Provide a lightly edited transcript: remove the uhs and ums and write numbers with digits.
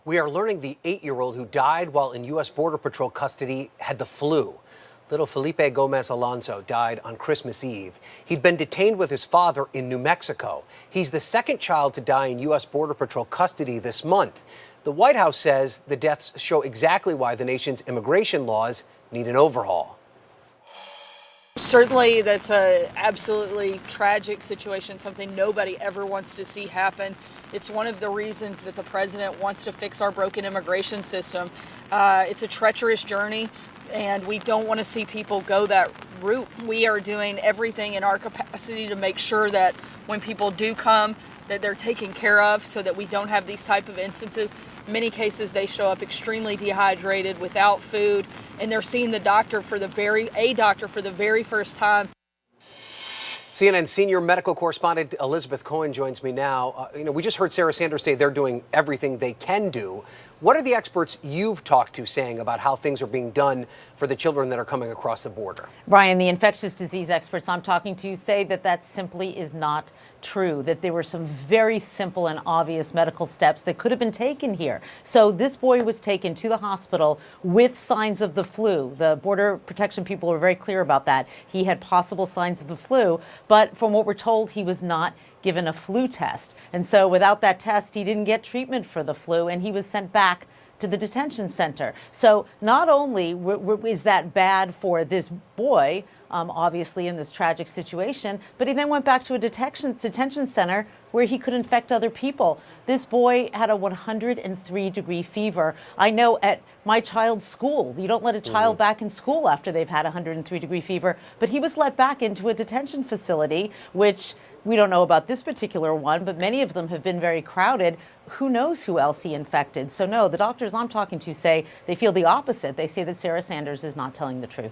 We are learning the 8-year-old who died while in U.S. Border Patrol custody had the flu. Little Felipe Gomez Alonso died on Christmas Eve. He'd been detained with his father in New Mexico. He's the second child to die in U.S. Border Patrol custody this month. The White House says the deaths show exactly why the nation's immigration laws need an overhaul. Certainly, that's a absolutely tragic situation, something nobody ever wants to see happen. It's one of the reasons that the president wants to fix our broken immigration system. It's a treacherous journey, and we don't want to see people go that route. We are doing everything in our capacity to make sure that when people do come, that they're taken care of so that we don't have these type of instances. In many cases, they show up extremely dehydrated, without food, and they're seeing a doctor for the very first time. CNN senior medical correspondent Elizabeth Cohen joins me now. We just heard Sarah Sanders say they're doing everything they can do. What are the experts you've talked to saying about how things are being done for the children that are coming across the border? Brian, the infectious disease experts I'm talking to say that that simply is not true, that there were some very simple and obvious medical steps that could have been taken here. So this boy was taken to the hospital with signs of the flu. The Border Protection people were very clear about that. He had possible signs of the flu, but from what we're told, he was not given a flu test. And so without that test, he didn't get treatment for the flu, and he was sent back to the detention center. So not only is that bad for this boy, obviously in this tragic situation, but he then went back to a detention center where he could infect other people. This boy had a 103-degree fever. I know at my child's school, you don't let a child back in school after they've had a 103-degree fever, but he was let back into a detention facility, which we don't know about this particular one, but many of them have been very crowded. Who knows who else he infected? So no, the doctors I'm talking to say they feel the opposite. They say that Sarah Sanders is not telling the truth.